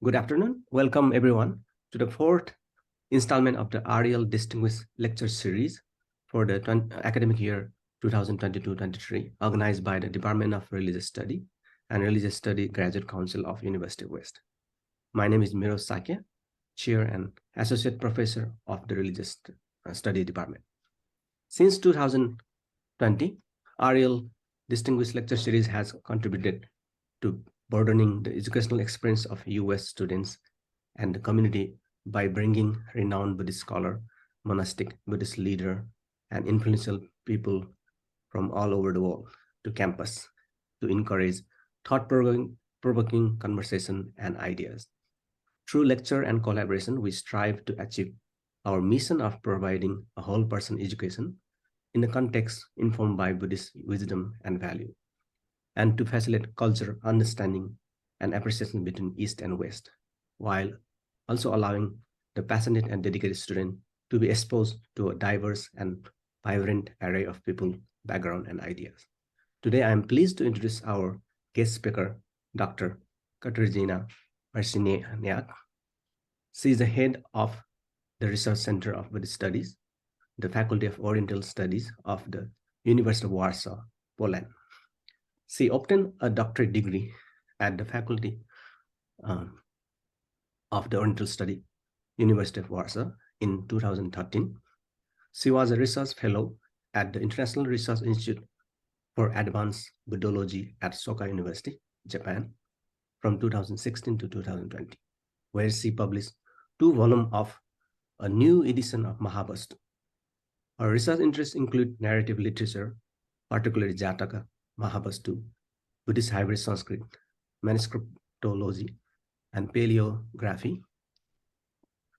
Good afternoon. Welcome everyone to the fourth installment of the REL Distinguished Lecture Series for the academic year 2022-23, organized by the Department of Religious Study and Religious Study Graduate Council of University of West. My name is Miro Sakya, Chair and Associate Professor of the Religious Study Department. Since 2020, REL Distinguished Lecture Series has contributed to broadening the educational experience of US students and the community by bringing renowned Buddhist scholar, monastic Buddhist leader, and influential people from all over the world to campus to encourage thought-provoking conversation and ideas. Through lecture and collaboration, we strive to achieve our mission of providing a whole person education in a context informed by Buddhist wisdom and value, and to facilitate culture, understanding, and appreciation between East and West, while also allowing the passionate and dedicated student to be exposed to a diverse and vibrant array of people, background, and ideas. Today, I am pleased to introduce our guest speaker, Dr. Katarzyna Marciniak. She is the head of the Research Center of Buddhist Studies, the Faculty of Oriental Studies of the University of Warsaw, Poland. She obtained a doctorate degree at the Faculty of the Oriental Study, University of Warsaw in 2013. She was a research fellow at the International Research Institute for Advanced Buddhology at Soka University, Japan, from 2016 to 2020, where she published 2 volumes of a new edition of Mahāvastu. Her research interests include narrative literature, particularly Jataka, Mahāvastu, Buddhist hybrid Sanskrit, manuscriptology, and paleography.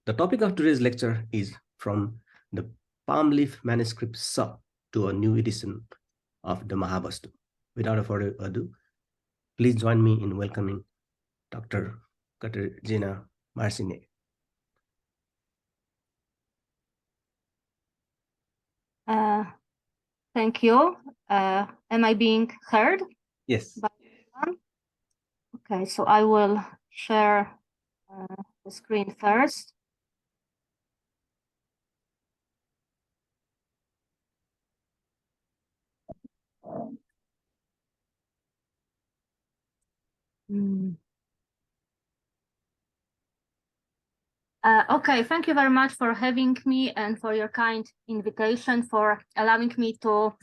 The topic of today's lecture is from the palm leaf manuscript sub to a new edition of the Mahāvastu. Without further ado, please join me in welcoming Dr. Katarzyna Marciniak. Thank you. Am I being heard? Yes. Okay, so I will share the screen first. Okay, thank you very much for having me and for your kind invitation, for allowing me to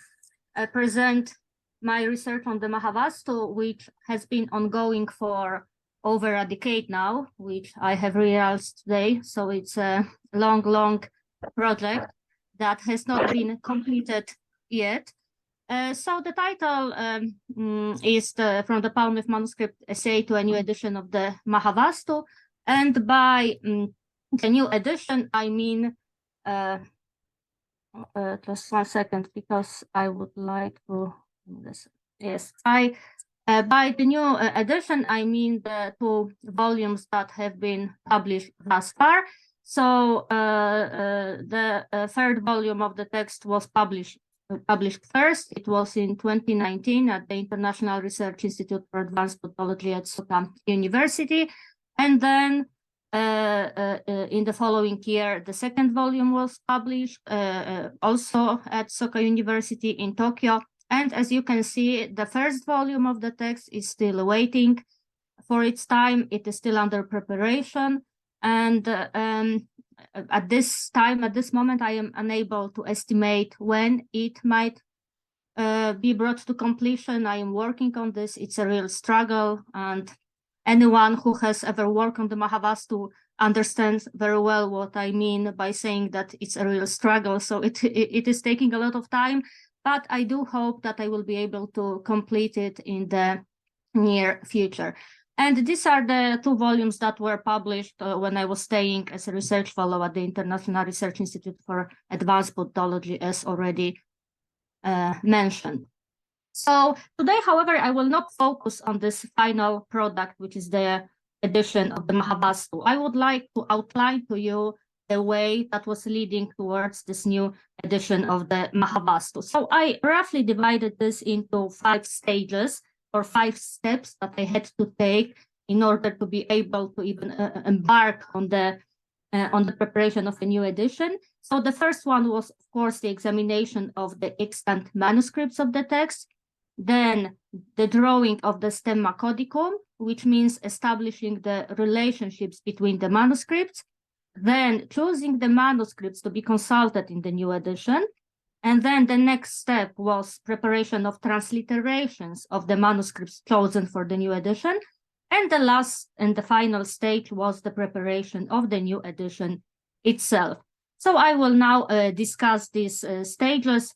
present my research on the Mahāvastu, which has been ongoing for over a decade now, which I have realized today. So it's a long project that has not been completed yet. So the title is from the Palm Leaf Manuscript Essay to a New Edition of the Mahāvastu. And by the new edition, I mean, just 1 second, because I would like to, yes, by the new edition, I mean the 2 volumes that have been published thus far. So the 3rd volume of the text was published first. It was in 2019 at the International Research Institute for Advanced Buddhology at Soka University. And then in the following year, the 2nd volume was published also at Soka University in Tokyo. And as you can see, the 1st volume of the text is still waiting for its time. It is still under preparation. And at this moment, I am unable to estimate when it might be brought to completion. I am working on this. It's a real struggle, and anyone who has ever worked on the Mahāvastu understands very well what I mean by saying that it's a real struggle. So it is taking a lot of time, but I do hope that I will be able to complete it in the near future. And these are the 2 volumes that were published when I was staying as a research fellow at the International Research Institute for Advanced Buddhology, as already mentioned. So today, however, I will not focus on this final product, which is the edition of the Mahāvastu. I would like to outline to you the way that was leading towards this new edition of the Mahāvastu. So I roughly divided this into 5 stages or 5 steps that I had to take in order to be able to even embark on the preparation of a new edition. So the first one was, of course, the examination of the extant manuscripts of the text, then the drawing of the stemma codicum, which means establishing the relationships between the manuscripts, then choosing the manuscripts to be consulted in the new edition. And then the next step was preparation of transliterations of the manuscripts chosen for the new edition. And the last and the final stage was the preparation of the new edition itself. So I will now discuss these stages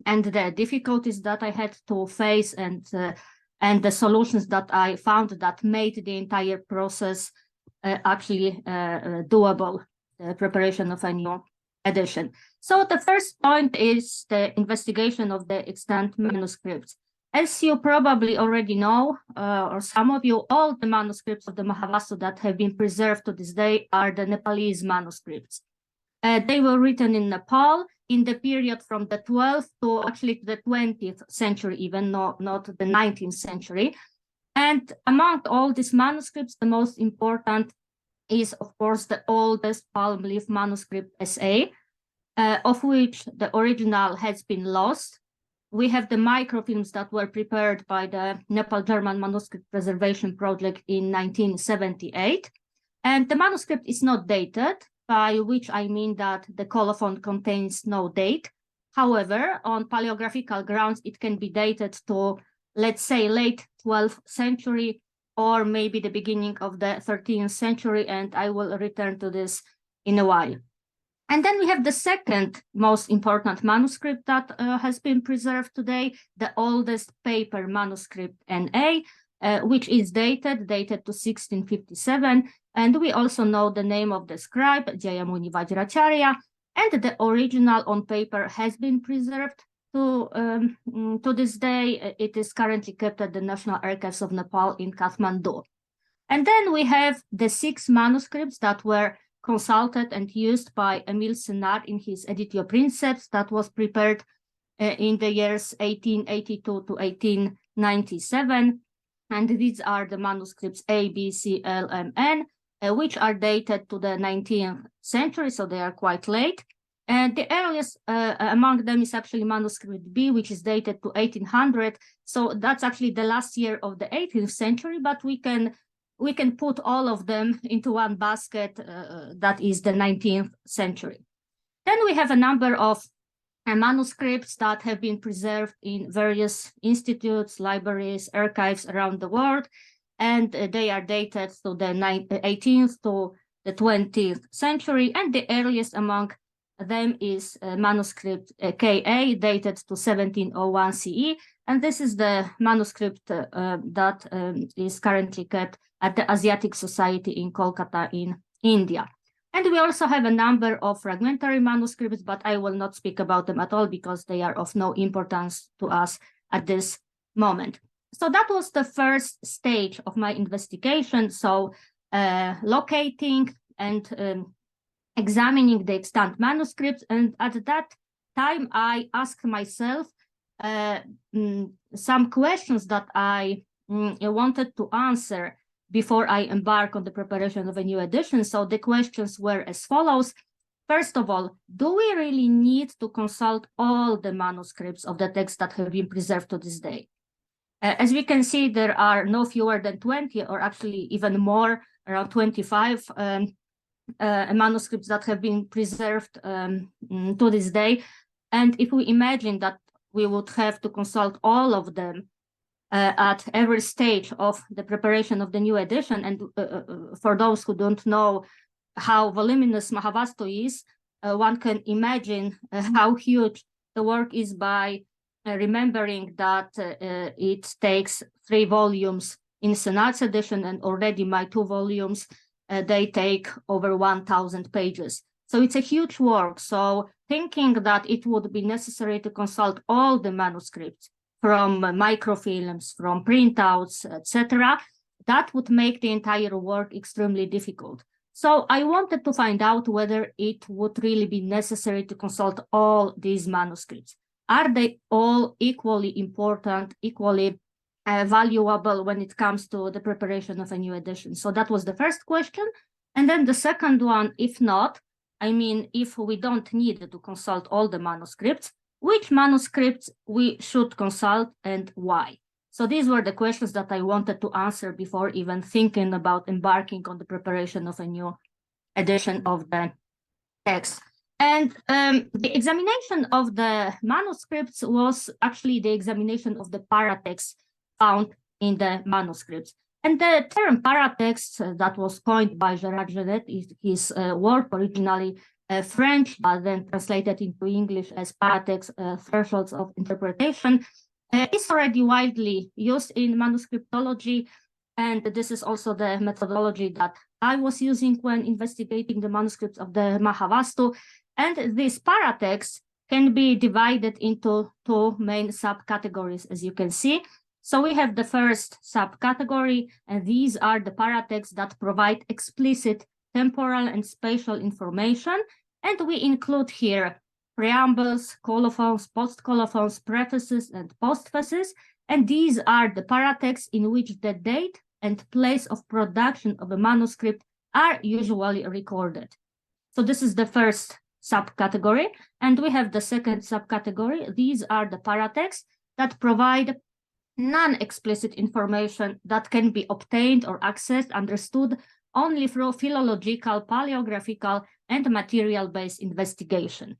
and the difficulties that I had to face and the solutions that I found that made the entire process actually doable, the preparation of a new edition. So the first point is the investigation of the extant manuscripts. As you probably already know, or some of you, all the manuscripts of the Mahāvastu that have been preserved to this day are the Nepalese manuscripts. They were written in Nepal in the period from the 12th to actually the 20th century, even not the 19th century. And among all these manuscripts, the most important is, of course, the oldest palm leaf manuscript SA, of which the original has been lost. We have the microfilms that were prepared by the Nepal German Manuscript Preservation Project in 1978. And the manuscript is not dated, by which I mean that the colophon contains no date. However, on paleographical grounds, it can be dated to, let's say, late 12th century, or maybe the beginning of the 13th century, and I will return to this in a while. And then we have the second most important manuscript that has been preserved today, the oldest paper manuscript NA, which is dated to 1657. And we also know the name of the scribe, Jayamuni Vajracharya, and the original on paper has been preserved to this day. It is currently kept at the National Archives of Nepal in Kathmandu. And then we have the 6 manuscripts that were consulted and used by Emile Senard in his Editio Princeps that was prepared in the years 1882 to 1897. And these are the manuscripts A, B, C, L, M, N, which are dated to the 19th century, so they are quite late. And the earliest among them is actually manuscript B, which is dated to 1800. So that's actually the last year of the 18th century, but we can put all of them into one basket that is the 19th century. Then we have a number of manuscripts that have been preserved in various institutes, libraries, archives around the world, and they are dated to the 18th to the 20th century, and the earliest among them is manuscript KA, dated to 1701 CE, and this is the manuscript that is currently kept at the Asiatic Society in Kolkata in India. And we also have a number of fragmentary manuscripts, but I will not speak about them at all because they are of no importance to us at this moment. So that was the first stage of my investigation. So locating and examining the extant manuscripts. And at that time, I asked myself some questions that I wanted to answer before I embark on the preparation of a new edition. So the questions were as follows. First of all, do we really need to consult all the manuscripts of the text that have been preserved to this day? As we can see, there are no fewer than 20, or actually even more, around 25 manuscripts that have been preserved to this day. And if we imagine that we would have to consult all of them at every stage of the preparation of the new edition, and for those who don't know how voluminous Mahāvastu is, one can imagine how huge the work is by remembering that it takes 3 volumes in Senard's edition, and already my 2 volumes, they take over 1,000 pages. So it's a huge work. So thinking that it would be necessary to consult all the manuscripts from microfilms, from printouts, etc., that would make the entire work extremely difficult. So I wanted to find out whether it would really be necessary to consult all these manuscripts. Are they all equally important, equally valuable when it comes to the preparation of a new edition. So that was the first question. And then the second one, if not, I mean, if we don't need to consult all the manuscripts, which manuscripts we should consult and why? So these were the questions that I wanted to answer before even thinking about embarking on the preparation of a new edition of the text. And the examination of the manuscripts was actually the examination of the paratext found in the manuscripts. And the term paratext that was coined by Gérard Genet is his word, originally French, but then translated into English as paratext, thresholds of interpretation, is already widely used in manuscriptology. And this is also the methodology that I was using when investigating the manuscripts of the Mahāvastu. And these paratexts can be divided into two main subcategories, as you can see. So we have the first subcategory, and these are the paratexts that provide explicit temporal and spatial information. And we include here preambles, colophons, post-colophons, prefaces, and postfaces. And these are the paratexts in which the date and place of production of a manuscript are usually recorded. So this is the first subcategory. And we have the second subcategory. These are the paratexts that provide non-explicit information that can be obtained or accessed, understood only through philological, paleographical, and material-based investigation.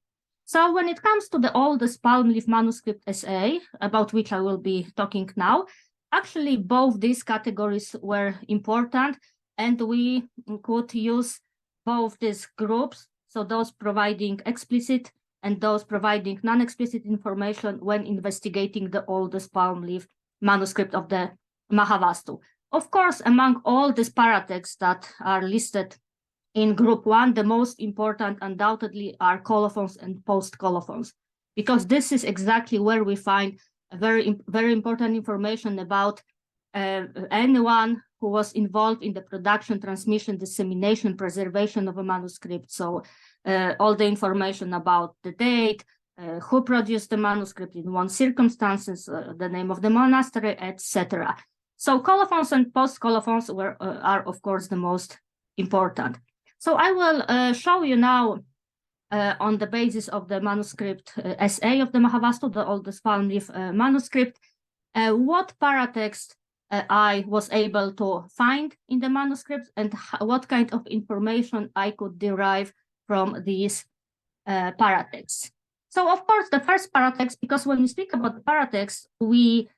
So when it comes to the oldest palm leaf manuscript SA, about which I will be talking now, actually both these categories were important, and we could use both these groups, so those providing explicit and those providing non-explicit information when investigating the oldest palm leaf manuscript of the Mahāvastu. Of course, among all these paratexts that are listed in group 1, the most important undoubtedly are colophons and post-colophons, because this is exactly where we find a very important information about anyone who was involved in the production, transmission, dissemination, preservation of a manuscript. So all the information about the date, who produced the manuscript, in what circumstances, the name of the monastery, etc. So colophons and post-colophons are, of course, the most important. So I will show you now, on the basis of the manuscript SA of the Mahāvastu, the oldest palm leaf manuscript, what paratext I was able to find in the manuscript and what kind of information I could derive from these paratexts. So, of course, the first paratext, because when we speak about paratext, we,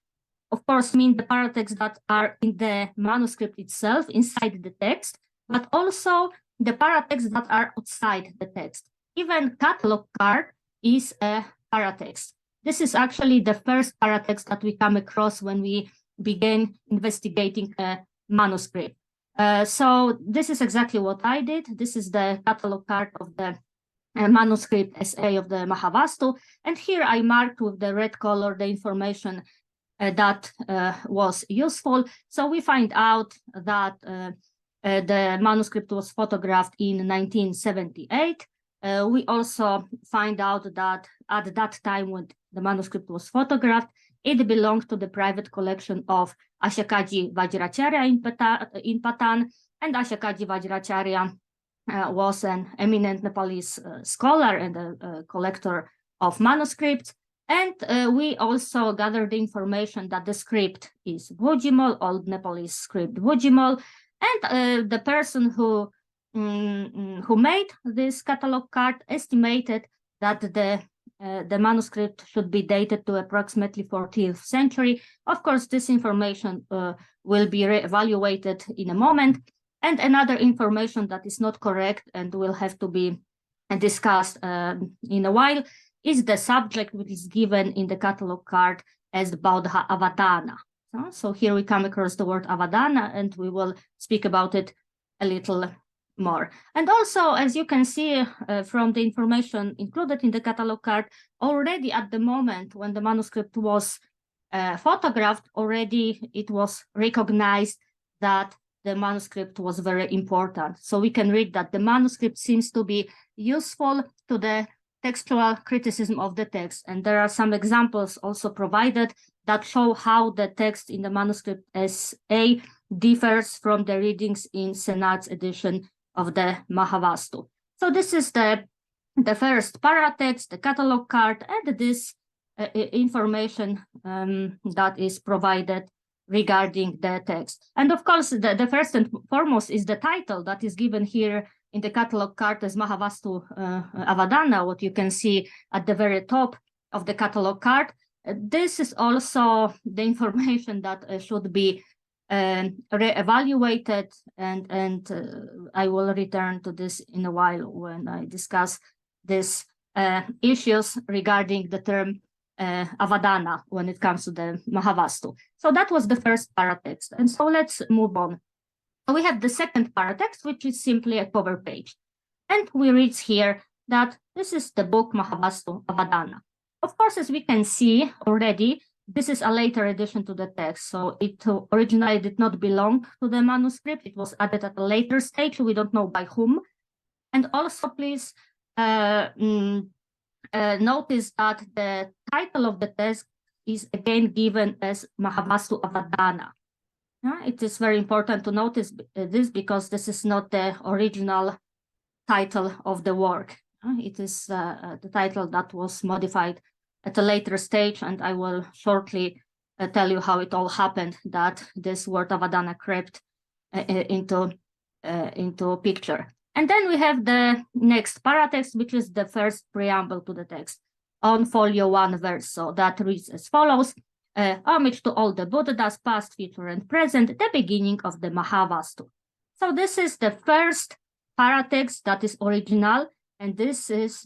of course, mean the paratexts that are in the manuscript itself, inside the text, but also the paratexts that are outside the text. Even catalog card is a paratext. This is actually the first paratext that we come across when we begin investigating a manuscript. So this is exactly what I did. This is the catalog card of the manuscript SA of the Mahāvastu. And here I marked with the red color the information that was useful. So we find out that the manuscript was photographed in 1978. We also find out that at that time when the manuscript was photographed, it belonged to the private collection of Ashakaji Vajracharya in Patan, and Ashakaji Vajracharya was an eminent Nepalese scholar and a collector of manuscripts. And we also gathered the information that the script is Bhujimol, Old Nepalese script Bhujimol, and the person who made this catalog card estimated that the manuscript should be dated to approximately 14th century. Of course, this information will be re-evaluated in a moment. And another information that is not correct and will have to be discussed in a while is the subject which is given in the catalog card as the Baudha Avadana. So here we come across the word Avadana, and we will speak about it a little more. And also, as you can see from the information included in the catalog card, already at the moment when the manuscript was photographed, already it was recognized that the manuscript was very important. So we can read that the manuscript seems to be useful to the textual criticism of the text. And there are some examples also provided that show how the text in the manuscript SA differs from the readings in Senate's edition of the Mahāvastu. So this is the first paratext, the catalog card, and this information that is provided regarding the text. And of course, the first and foremost is the title that is given here in the catalog card as Mahāvastu Avadana, what you can see at the very top of the catalog card. This is also the information that should be re-evaluated, and I will return to this in a while when I discuss these issues regarding the term Avadana when it comes to the Mahāvastu. So that was the first paratext, and so let's move on. We have the second paratext, which is simply a cover page, and we read here that this is the book Mahāvastu Avadana. Of course, as we can see already, this is a later addition to the text, so it originally did not belong to the manuscript. It was added at a later stage. We don't know by whom. And also, please notice that the title of the text is again given as Mahāvastu Avadana. It is very important to notice this because this is not the original title of the work. It is the title that was modified at a later stage, and I will shortly tell you how it all happened that this word Avadana crept into picture. And then we have the next paratext, which is the first preamble to the text on folio 1 verse. So that reads as follows: homage to all the Buddhas, past, future, and present, the beginning of the Mahāvastu. So this is the first paratext that is original, and this is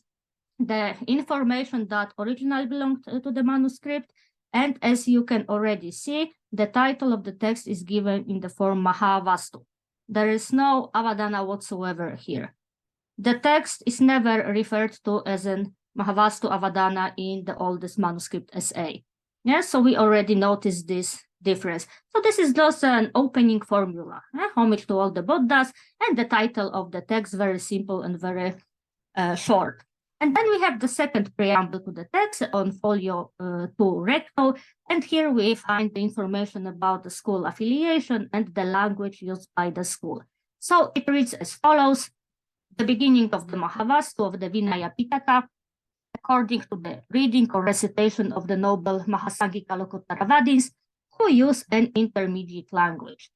the information that originally belonged to the manuscript. And as you can already see, the title of the text is given in the form Mahāvastu. There is no Avadana whatsoever here. The text is never referred to as an Mahāvastu Avadana in the oldest manuscript SA. Yes, so we already noticed this difference. So this is just an opening formula, homage to all the Buddhas, and the title of the text, very simple and very short. And then we have the second preamble to the text on folio 2 recto, and here we find the information about the school affiliation and the language used by the school. So it reads as follows: the beginning of the Mahāvastu of the Vinaya Pitaka, according to the reading or recitation of the noble Mahāsangika Lokottaravadins, who use an intermediate language.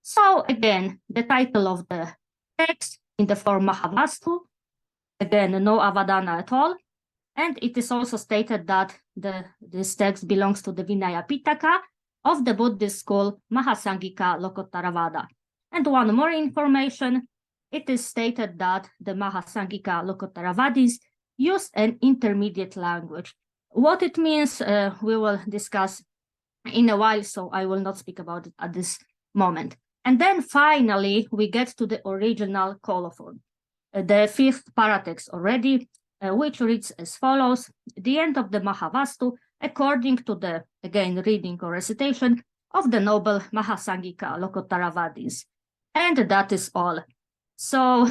So again, the title of the text in the form Mahāvastu, again, no Avadana at all. And it is also stated that this text belongs to the Vinaya Pitaka of the Buddhist school Mahāsangika Lokottaravada. And one more information, it is stated that the Mahāsangika Lokottaravadis use an intermediate language. What it means, we will discuss in a while, so I will not speak about it at this moment. And then finally, we get to the original colophon, the fifth paratext already, which reads as follows: the end of the Mahāvastu, according to the, again, reading or recitation of the noble Mahāsangika Lokottaravadis. And that is all. So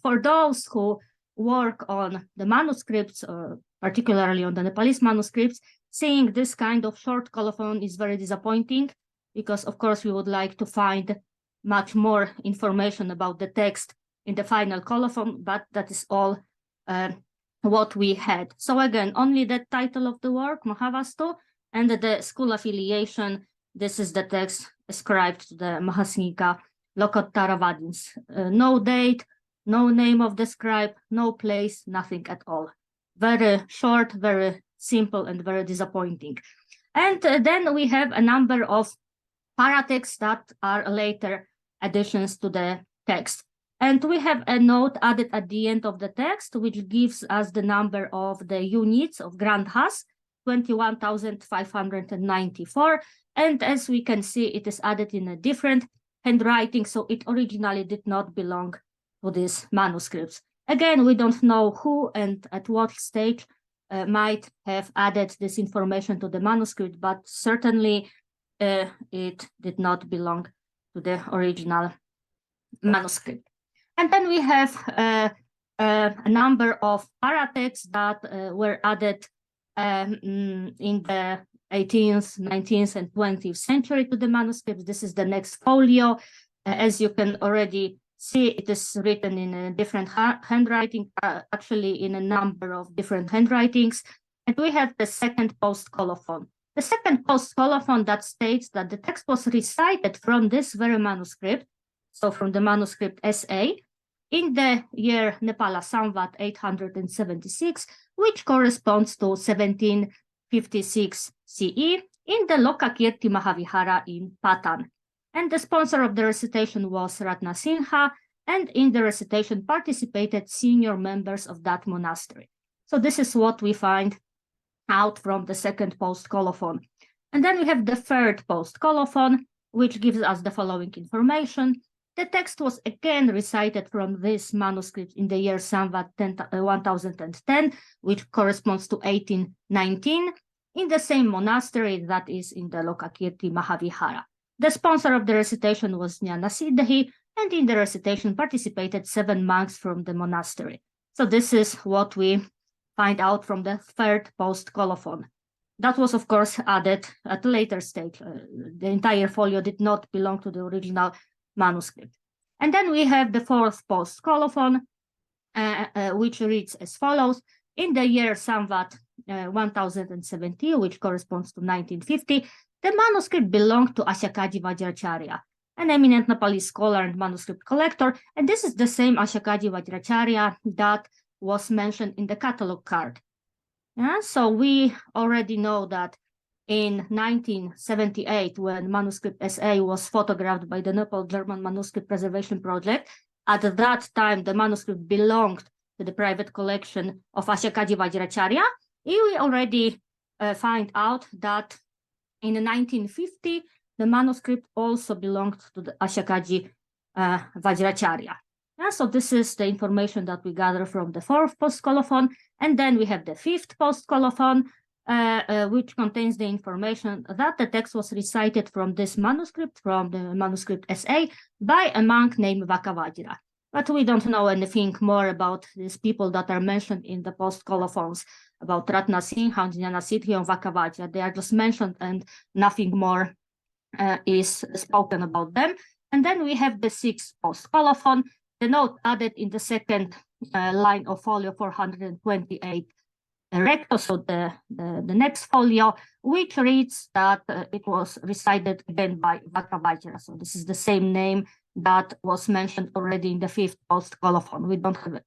for those who work on the manuscripts, or particularly on the Nepalese manuscripts, seeing this kind of short colophon is very disappointing, because of course we would like to find much more information about the text in the final colophon, but that is all what we had. So again, only the title of the work, Mahāvastu, and the school affiliation. This is the text ascribed to the Mahāsangika Lokottaravadins. No date, no name of the scribe, no place, nothing at all. Very short, very simple, and very disappointing. And then we have a number of paratexts that are later additions to the text. And we have a note added at the end of the text, which gives us the number of the units of Granthas, 21,594. And as we can see, it is added in a different handwriting, so it originally did not belong to these manuscripts. Again, we don't know who and at what stage might have added this information to the manuscript, but certainly it did not belong to the original manuscript. And then we have a number of paratexts that were added in the 18th, 19th, and 20th century to the manuscripts. This is the next folio. As you can already see, it is written in a different handwriting, actually in a number of different handwritings. And we have the second post-colophon. The second post-colophon that states that the text was recited from this very manuscript, so from the manuscript SA, in the year Nepala Samvat 876, which corresponds to 1756 CE, in the Lokakirti Mahavihara in Patan. And the sponsor of the recitation was Ratna Sinha, and in the recitation participated senior members of that monastery. So this is what we find out from the second post-colophon. And then we have the third post-colophon, which gives us the following information. The text was again recited from this manuscript in the year Samvat 1010, which corresponds to 1819, in the same monastery that is in the Lokakirti Mahavihara. The sponsor of the recitation was Jnana Siddhi, and in the recitation participated 7 monks from the monastery. So this is what we find out from the third post-colophon. That was, of course, added at a later stage. The entire folio did not belong to the original manuscript. And then we have the fourth post-colophon, which reads as follows. In the year Samvat 1070, which corresponds to 1950, the manuscript belonged to Asyakaji Vajracharya, an eminent Nepalese scholar and manuscript collector. And this is the same Asyakaji Vajracharya that was mentioned in the catalog card. Yeah, so we already know that in 1978, when Manuscript SA was photographed by the Nepal German Manuscript Preservation Project, at that time the manuscript belonged to the private collection of Asyakaji Vajracharya. We already find out that in 1950, the manuscript also belonged to the Asyakaji Vajracharya. Yeah, so this is the information that we gather from the fourth post-colophon. And then we have the fifth post-colophon, which contains the information that the text was recited from this manuscript, from the manuscript SA, by a monk named Vakavajra. But we don't know anything more about these people that are mentioned in the post-colophons, about Ratna Singha, Jnana Siddhi, and Vakavajra. They are just mentioned and nothing more is spoken about them. And then we have the sixth post-colophon, the note added in the second line of folio 428 recto, so the next folio, which reads that it was recited again by Vakavajra. So this is the same name that was mentioned already in the fifth post-colophon. We don't have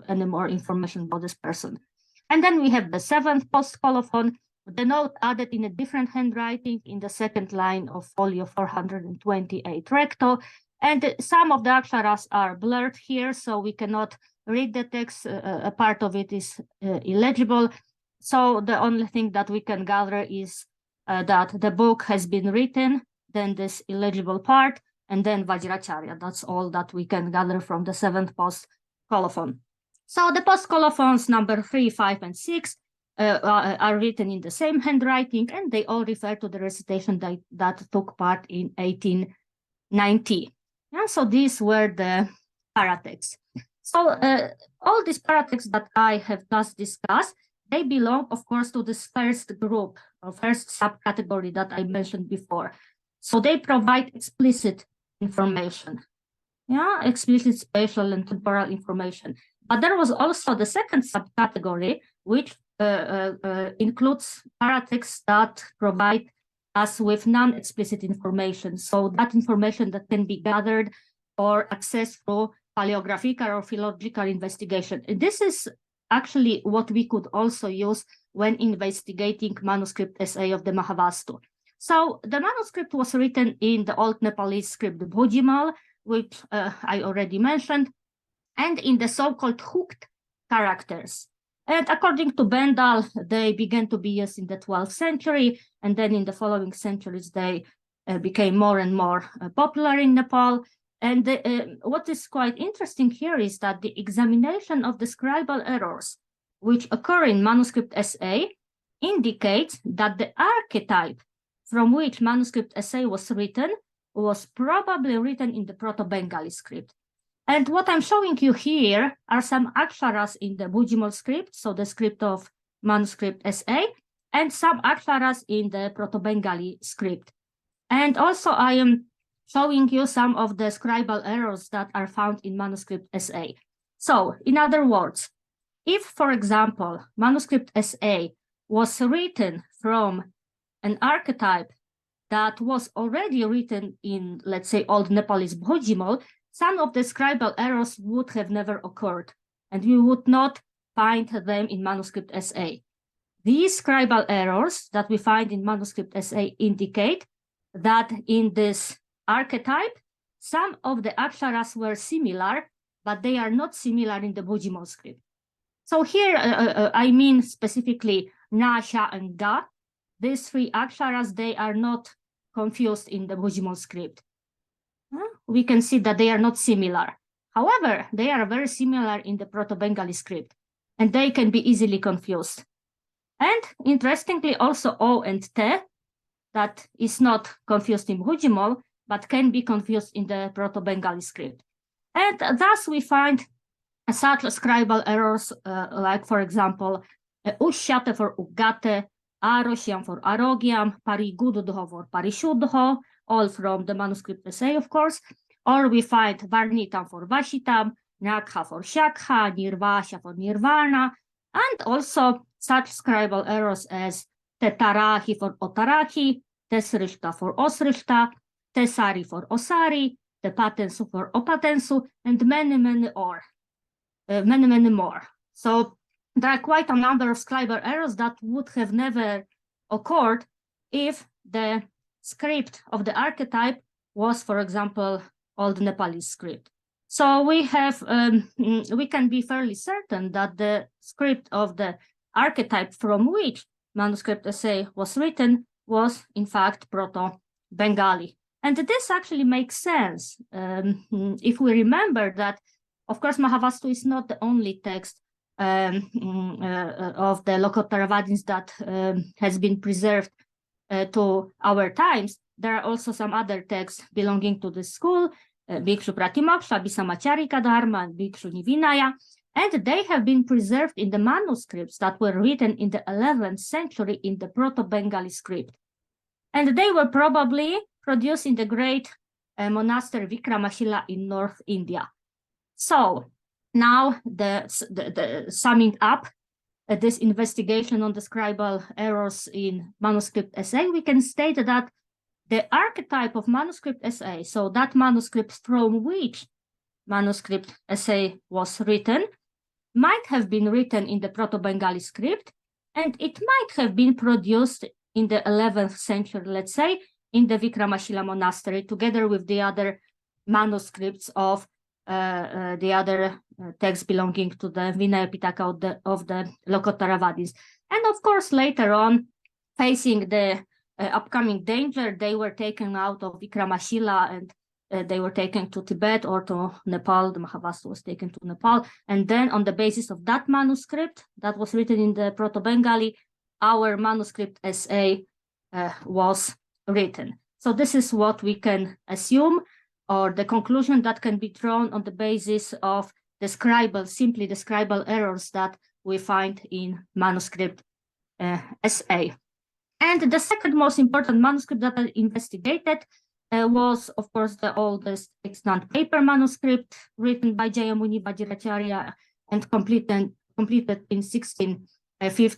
any more information about this person. And then we have the seventh post-colophon, the note added in a different handwriting in the second line of folio 428 recto. And some of the aksharas are blurred here, so we cannot read the text. A part of it is illegible. So the only thing that we can gather is that the book has been written, then this illegible part, and then Vajracharya. That's all that we can gather from the seventh post-colophon. So the post-colophons number 3, 5, and 6 are written in the same handwriting, and they all refer to the recitation that took part in 1890. And so these were the paratexts. So all these paratexts that I have just discussed, they belong, of course, to this first group or first subcategory that I mentioned before. So they provide explicit information, yeah, explicit spatial and temporal information. But there was also the second subcategory, which includes paratexts that provide us with non-explicit information. So that information that can be gathered or accessed through paleographical or philological investigation. And this is actually what we could also use when investigating manuscript SA of the Mahāvastu. So the manuscript was written in the Old Nepalese script Bhujimal, which I already mentioned, and in the so-called hooked characters. And according to Bendal, they began to be used in the 12th century, and then in the following centuries, they became more and more popular in Nepal. And what is quite interesting here is that the examination of the scribal errors, which occur in manuscript SA, indicates that the archetype from which manuscript SA was written was probably written in the Proto-Bengali script. And what I'm showing you here are some aksharas in the Bhujimal script, so the script of manuscript SA, and some aksharas in the Proto-Bengali script. And also I am showing you some of the scribal errors that are found in manuscript SA. So, in other words, if, for example, manuscript SA was written from an archetype that was already written in, let's say, Old Nepalese Bhojimol, some of the scribal errors would have never occurred, and we would not find them in manuscript SA. These scribal errors that we find in manuscript SA indicate that in this archetype, some of the aksharas were similar, but they are not similar in the Bhojimol script. So here, I mean specifically Na, Sha, and Ga. These three aksharas, they are not confused in the Bhojimol script. We can see that they are not similar. However, they are very similar in the Proto-Bengali script, and they can be easily confused. And interestingly, also O and T, that is not confused in Bhojimol, but can be confused in the Proto-Bengali script. And thus we find such scribal errors, like, for example, Ushyate for Ugate, Aroshyam for Arogyam, Parigudho for Parishudho, all from the manuscript SA, of course. Or we find Varnitam for Vashitam, Nakha for Shakha, Nirvasha for Nirvana, and also such scribal errors as Tetarahi for Otarahi, Tesrishta for Osrishta, Tesari for Osari, Tepatensu for Opatensu, and many more. So there are quite a number of scribal errors that would have never occurred if the script of the archetype was, for example, Old Nepalese script. So we can be fairly certain that the script of the archetype from which manuscript SA was written was in fact Proto-Bengali. And this actually makes sense if we remember that, of course, Mahāvastu is not the only text of the Lokottaravadins that has been preserved to our times. There are also some other texts belonging to the school, Bhikshu Pratimoksha, Bisamacharika Dharma, and Bhikshu Nivinaya, and they have been preserved in the manuscripts that were written in the 11th century in the Proto-Bengali script. And they were probably produced in the great monastery Vikramashila in North India. So now the summing up this investigation on the scribal errors in manuscript SA, we can state that the archetype of manuscript SA, so that manuscript from which manuscript SA was written, might have been written in the Proto-Bengali script, and it might have been produced in the 11th century, let's say, in the Vikramashila monastery, together with the other manuscripts of the other texts belonging to the Vinaya Pitaka of the Lokottaravadins. And of course, later on, facing the upcoming danger, they were taken out of Vikramashila and they were taken to Tibet or to Nepal. The Mahāvastu was taken to Nepal. And then on the basis of that manuscript that was written in the Proto-Bengali, our manuscript SA was written. So this is what we can assume, or the conclusion that can be drawn on the basis of simply the scribal errors that we find in manuscript SA. And the second most important manuscript that I investigated was, of course, the oldest extant paper manuscript written by Jayamuni Vajracharya and completed in 1657.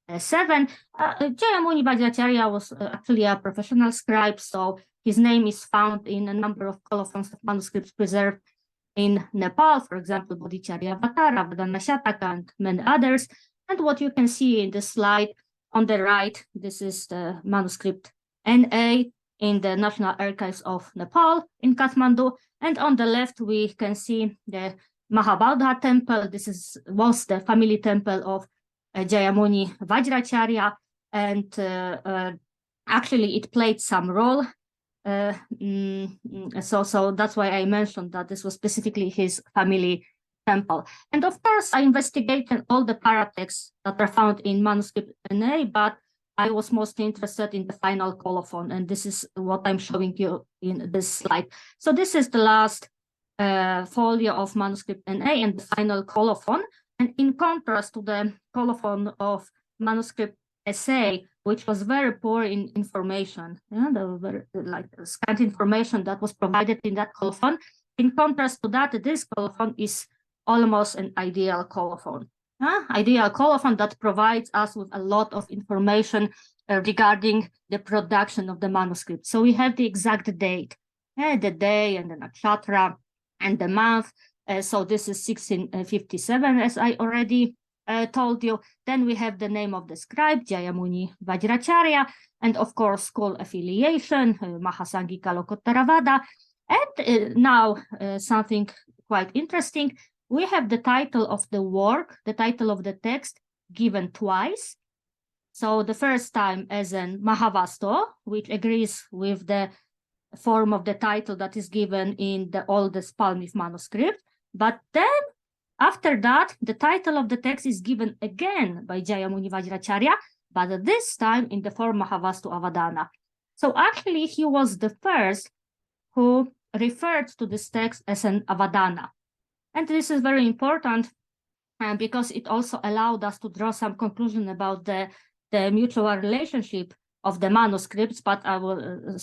Jayamuni Vajracharya was actually a professional scribe, so his name is found in a number of colophons of manuscripts preserved in Nepal, for example, Bodhicharya Vatara, Vadana Shataka, and many others. And what you can see in the slide on the right, this is the manuscript NA in the National Archives of Nepal in Kathmandu. And on the left, we can see the Mahāvastu temple. This was the family temple of Jayamuni Vajracharya, and actually it played some role. So that's why I mentioned that this was specifically his family temple. And of course, I investigated all the paratexts that are found in manuscript NA, but I was mostly interested in the final colophon, and this is what I'm showing you in this slide. So this is the last folio of manuscript NA and the final colophon. And in contrast to the colophon of manuscript essay, which was very poor in information. Yeah, there were very, like scant information that was provided in that colophon. In contrast to that, this colophon is almost an ideal colophon. Ideal colophon that provides us with a lot of information regarding the production of the manuscript. So we have the exact date, the day and the nakshatra and the month. So this is 1657, as I already told you. Then we have the name of the scribe, Jayamuni Vajracharya, and of course school affiliation, Mahasangika Lokottaravada. And now something quite interesting. We have the title of the work, the title of the text given twice. So the first time as an Mahāvastu, which agrees with the form of the title that is given in the oldest palm leaf manuscript. But then after that, the title of the text is given again by Jayamuni Vajracharya, but this time in the form Mahāvastu Avadana. So actually he was the first who referred to this text as an Avadana. And this is very important because it also allowed us to draw some conclusion about the mutual relationship of the manuscripts, but I will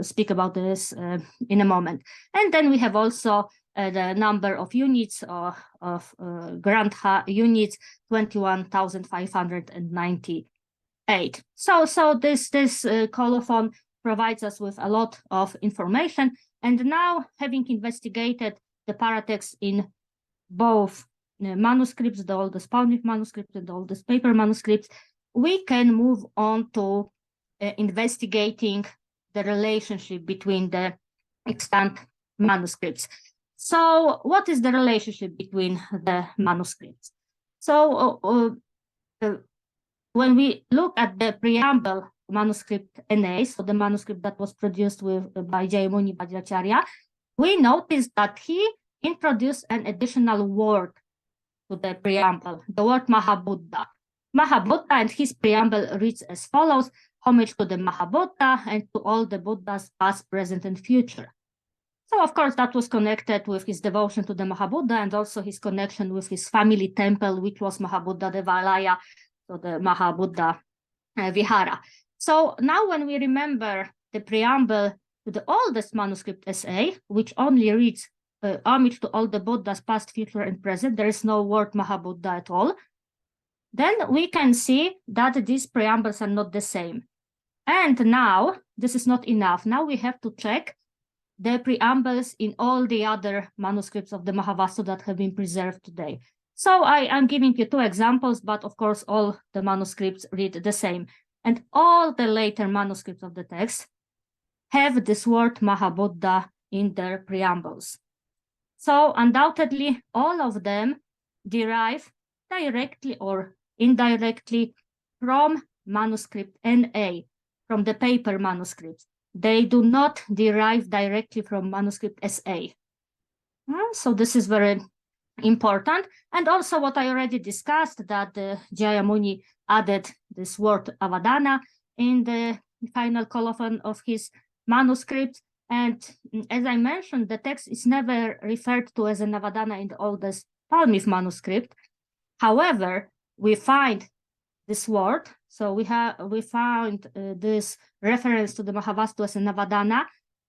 speak about this in a moment. And then we have also the number of units of Grantha units, 21,598. So this colophon provides us with a lot of information. And now, having investigated the paratext in both manuscripts, the oldest palm leaf manuscripts and the oldest paper manuscripts, we can move on to investigating the relationship between the extant manuscripts. So what is the relationship between the manuscripts? So when we look at the preamble manuscript NA, so the manuscript that was produced by Jayamuni Vajracharya, we notice that he introduced an additional word to the preamble, the word Mahabuddha. Mahabuddha, and his preamble reads as follows: homage to the Mahabuddha and to all the Buddhas past, present, and future. So of course that was connected with his devotion to the Mahabuddha and also his connection with his family temple, which was Mahabuddha Devalaya, so the Mahabuddha Vihara. So now when we remember the preamble to the oldest manuscript SA, which only reads homage to all the Buddhas past, future, and present, there is no word Mahabuddha at all, then we can see that these preambles are not the same. And now, this is not enough. Now we have to check the preambles in all the other manuscripts of the Mahāvastu that have been preserved today. So I am giving you two examples, but of course all the manuscripts read the same. And all the later manuscripts of the text have this word Mahabuddha in their preambles. So undoubtedly, all of them derive directly or indirectly from manuscript NA, from the paper manuscripts. They do not derive directly from manuscript SA. So this is very important. And also what I already discussed, that Jayamuni added this word Avadana in the final colophon of his manuscript. And as I mentioned, the text is never referred to as an Avadana in the oldest palm leaf manuscript. However, we find this word. So we found this reference to the Mahāvastu as an Avadana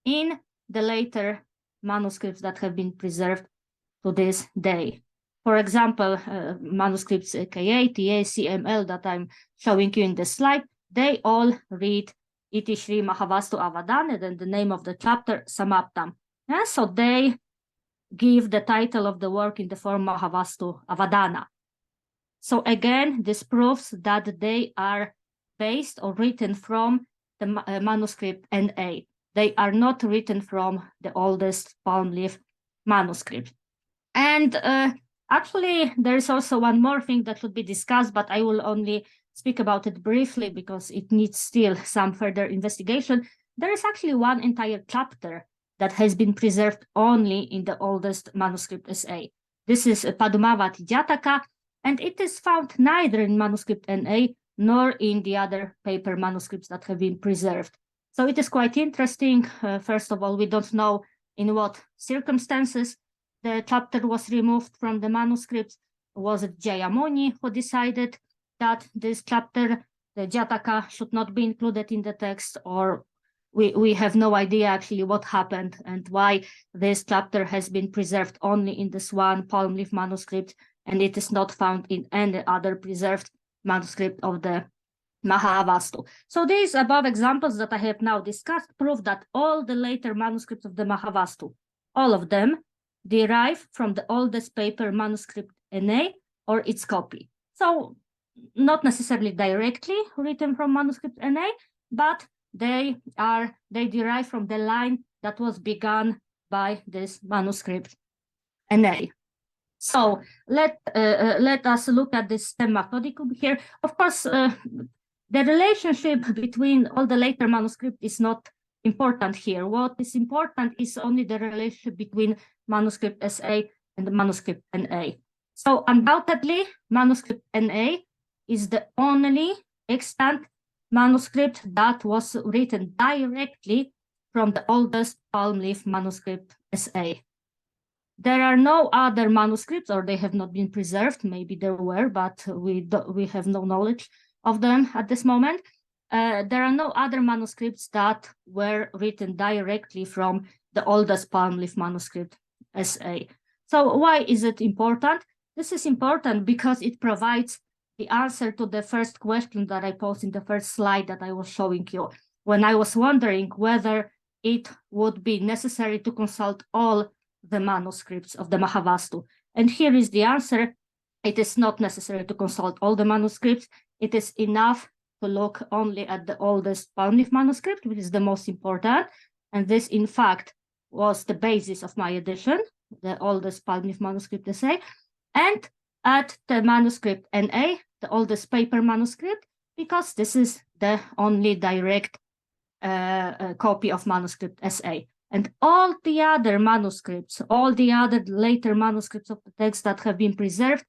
in the later manuscripts that have been preserved to this day. For example, manuscripts KA, TA, CML that I'm showing you in the slide, they all read Iti Shri Mahāvastu Avadana, then the name of the chapter, Samaptam. And so they give the title of the work in the form Mahāvastu Avadana. So again, this proves that they are based or written from the manuscript NA. They are not written from the oldest palm leaf manuscript. And actually, there is also one more thing that should be discussed, but I will only speak about it briefly because it needs still some further investigation. There is actually one entire chapter that has been preserved only in the oldest manuscript SA. This is Padmavati Jataka, and it is found neither in manuscript NA nor in the other paper manuscripts that have been preserved. So it is quite interesting. First of all, we don't know in what circumstances the chapter was removed from the manuscripts. Was it Jayamuni who decided that this chapter the Jataka should not be included in the text, or we have no idea actually what happened and why this chapter has been preserved only in this one palm leaf manuscript, and it is not found in any other preserved manuscript of the Mahāvastu. So these above examples that I have now discussed prove that all the later manuscripts of the Mahāvastu, all of them, derive from the oldest paper manuscript NA or its copy. So not necessarily directly written from manuscript NA, but they derive from the line that was begun by this manuscript NA. So let us look at this stem methodicum here. Of course, the relationship between all the later manuscripts is not important here. What is important is only the relationship between manuscript SA and the manuscript NA. So undoubtedly, manuscript NA is the only extant manuscript that was written directly from the oldest palm leaf manuscript SA. There are no other manuscripts, or they have not been preserved. Maybe there were, but we have no knowledge of them at this moment. There are no other manuscripts that were written directly from the oldest palm leaf manuscript SA. So why is it important? This is important because it provides the answer to the first question that I posed in the first slide that I was showing you, when I was wondering whether it would be necessary to consult all the manuscripts of the Mahāvastu. And here is the answer. It is not necessary to consult all the manuscripts. It is enough to look only at the oldest palm leaf manuscript, which is the most important. And this, in fact, was the basis of my edition, the oldest palm leaf manuscript essay, and at the manuscript NA, the oldest paper manuscript, because this is the only direct copy of manuscript SA. And all the other manuscripts, all the other later manuscripts of the text that have been preserved,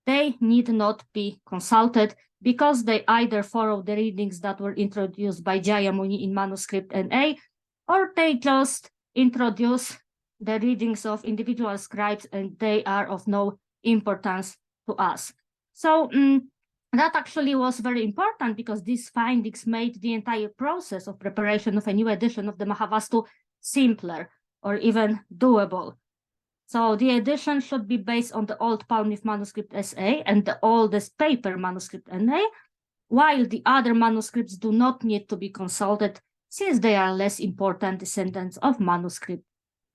they need not be consulted because they either follow the readings that were introduced by Jayamuni in manuscript NA, or they just introduce the readings of individual scribes and they are of no importance to us. So that actually was very important because these findings made the entire process of preparation of a new edition of the Mahāvastu simpler or even doable. So the edition should be based on the old palm leaf manuscript SA and the oldest paper manuscript NA, while the other manuscripts do not need to be consulted since they are less important descendants of manuscript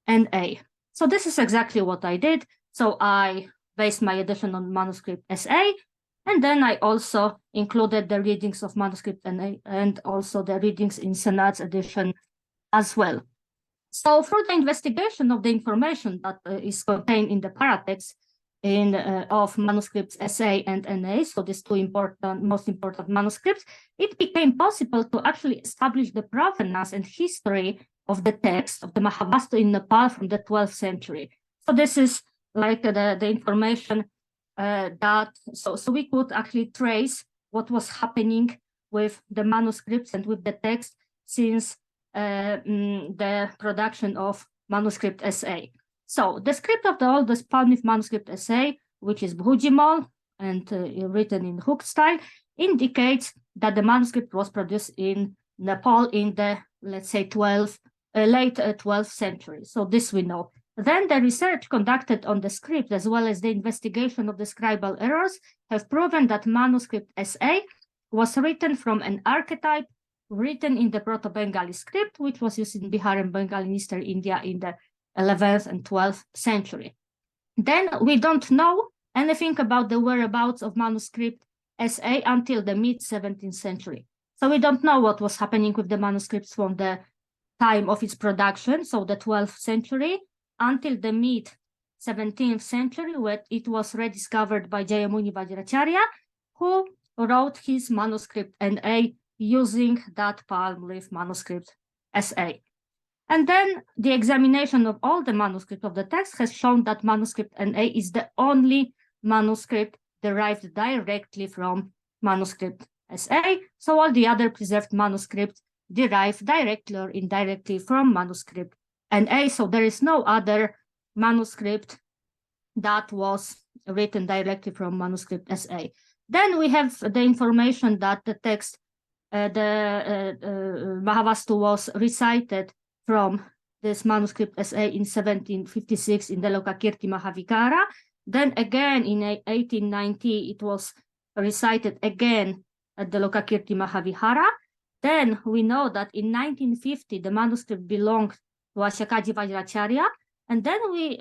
NA. So this is exactly what I did. So I based my edition on manuscript SA, and then I also included the readings of manuscript NA and also the readings in Senate's edition as well. So through the investigation of the information that is contained in the Paratext of manuscripts SA and NA, so these two most important manuscripts, it became possible to actually establish the provenance and history of the text of the Mahāvastu in Nepal from the 12th century. So this is like the information so we could actually trace what was happening with the manuscripts and with the text since the production of manuscript SA. So the script of the oldest palm leaf manuscript SA, which is Bhujimol and written in hooked style, indicates that the manuscript was produced in Nepal in the, let's say, late 12th century. So this we know. Then the research conducted on the script, as well as the investigation of the scribal errors, have proven that manuscript SA was written from an archetype written in the Proto-Bengali script, which was used in Bihar and Bengal in Eastern India in the 11th and 12th century. Then we don't know anything about the whereabouts of manuscript SA until the mid-17th century. So we don't know what was happening with the manuscripts from the time of its production, so the 12th century, until the mid-17th century, when it was rediscovered by Jayamuni Vajracharya, who wrote his manuscript NA using that palm leaf manuscript SA. And then the examination of all the manuscripts of the text has shown that manuscript NA is the only manuscript derived directly from manuscript SA. So all the other preserved manuscripts derive directly or indirectly from manuscript NA. So there is no other manuscript that was written directly from manuscript SA. Then we have the information that the text, Mahāvastu was recited from this manuscript SA in 1756 in the Lokakirti Mahavikara. Then again in 1890, it was recited again at the Lokakirti Mahavihara. Then we know that in 1950, the manuscript belonged to Ashakaji Vajracharya. And then we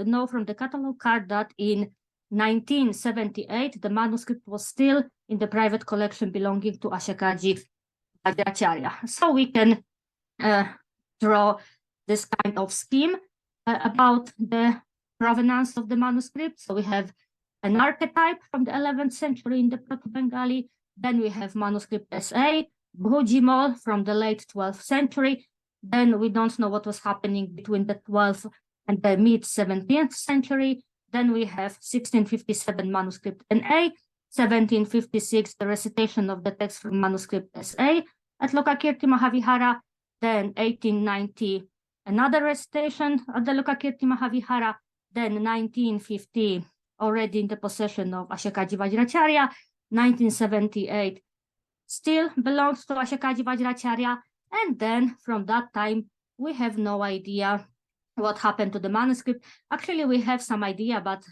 know from the catalog card that in 1978, the manuscript was still in the private collection belonging to Ashakaji Vajracharya. So we can draw this kind of scheme about the provenance of the manuscript. So we have an archetype from the 11th century in the Proto-Bengali. Then we have manuscript SA, Bhujimol from the late 12th century. Then we don't know what was happening between the 12th and the mid-17th century. Then we have 1657 manuscript NA, 1756 the recitation of the text from manuscript SA at Lokakirti Mahavihara. Then 1890 another recitation at the Lokakirti Mahavihara. Then 1950 already in the possession of Ashakaji Vajracharya. 1978 still belongs to Ashakaji Vajracharya. And then from that time, we have no idea what happened to the manuscript. Actually, we have some idea, but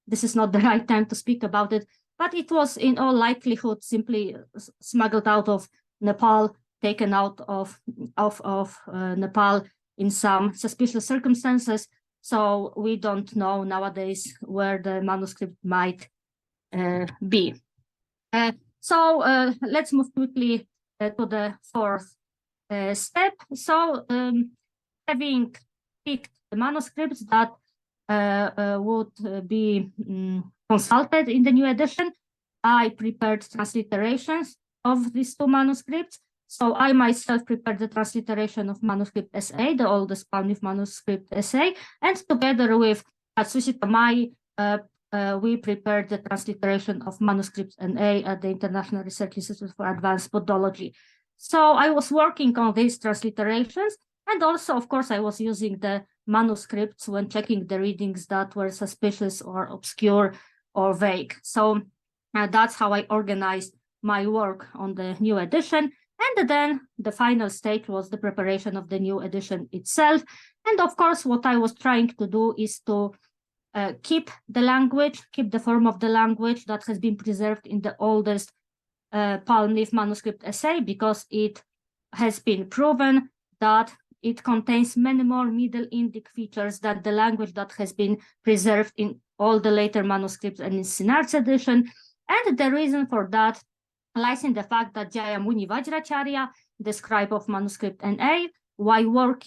this is not the right time to speak about it. But it was in all likelihood simply smuggled out of Nepal, taken out of Nepal in some suspicious circumstances. So we don't know nowadays where the manuscript might be. So let's move quickly to the fourth step. So having picked the manuscripts that would be consulted in the new edition, I prepared transliterations of these two manuscripts. So I myself prepared the transliteration of manuscript SA, the oldest published manuscript SA, and together with Atsushi Tomai, we prepared the transliteration of manuscripts NA at the International Research Institute for Advanced Podology. So I was working on these transliterations, and also, of course, I was using the manuscripts when checking the readings that were suspicious or obscure or vague. So that's how I organized my work on the new edition. And then the final stage was the preparation of the new edition itself. And of course, what I was trying to do is to keep the language, keep the form of the language that has been preserved in the oldest palm leaf manuscript essay, because it has been proven that it contains many more Middle Indic features than the language that has been preserved in all the later manuscripts and in Sinard's edition. And the reason for that lies in the fact that Jayamuni Vajracharya, the scribe of manuscript NA, while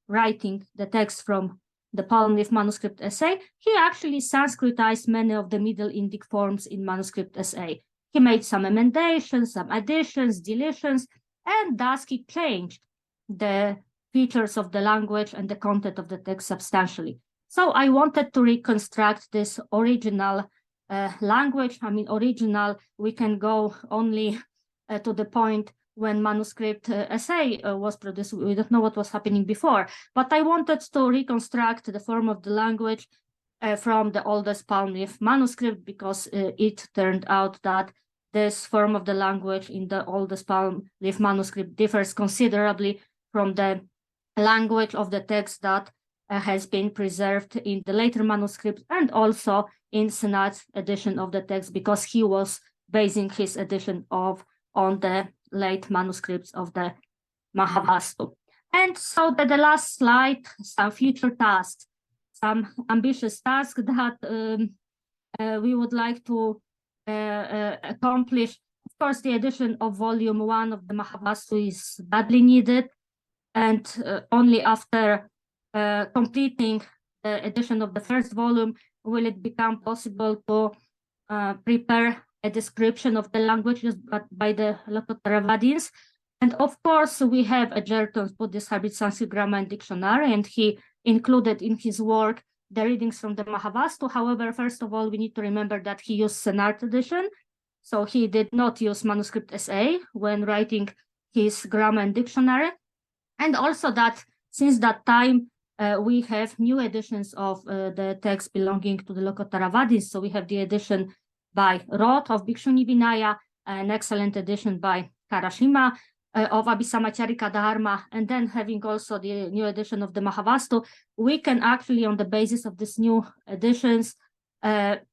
writing the text from the palm leaf manuscript essay, he actually Sanskritized many of the Middle Indic forms in manuscript essay. He made some emendations, some additions, deletions, and thus he changed the features of the language and the content of the text substantially. So I wanted to reconstruct this original language. I mean, original, we can go only to the point when manuscript essay was produced. We don't know what was happening before, but I wanted to reconstruct the form of the language from the oldest palm leaf manuscript, because it turned out that this form of the language in the oldest palm leaf manuscript differs considerably from the language of the text that has been preserved in the later manuscripts and also in Sinard's edition of the text, because he was basing his edition on the late manuscripts of the Mahāvastu. And so the last slide, some future tasks, some ambitious tasks that we would like to accomplish. Of course, the edition of volume 1 of the Mahāvastu is badly needed, and only after completing the edition of the first volume will it become possible to prepare a description of the language used by the Lokotaravadins. And of course, we have Egerton's Buddhist Hybrid Sanskrit Grammar and Dictionary, and he included in his work the readings from the Mahāvastu. However, first of all, we need to remember that he used Sinard edition. So he did not use manuscript SA when writing his grammar and dictionary. And also that since that time, we have new editions of the text belonging to the Lokotaravadins. So we have the edition by Roth of Bhikshuni Vinaya, an excellent edition by Karashima of Abhisamacharika Dharma, and then having also the new edition of the Mahāvastu, we can actually, on the basis of these new editions,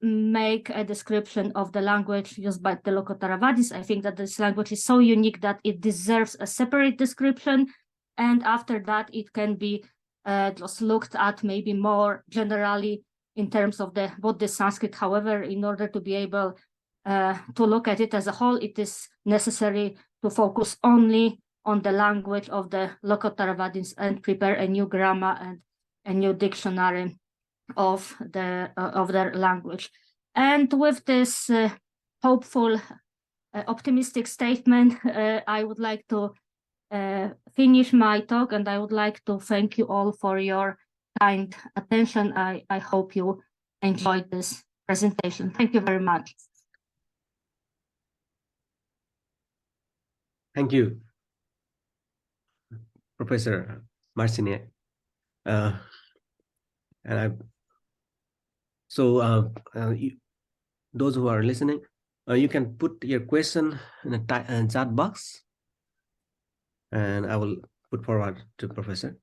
make a description of the language used by the Lokotaravadis. I think that this language is so unique that it deserves a separate description, and after that it can be just looked at maybe more generally in terms of what the Sanskrit. However, in order to be able to look at it as a whole, it is necessary to focus only on the language of the Lokotaravadins and prepare a new grammar and a new dictionary of their language. And with this hopeful, optimistic statement, I would like to finish my talk, and I would like to thank you all for your kind attention. I hope you enjoyed this presentation. Thank you very much. Thank you, Professor Marciniak. Those who are listening, you can put your question in the chat box, and I will put forward to Professor.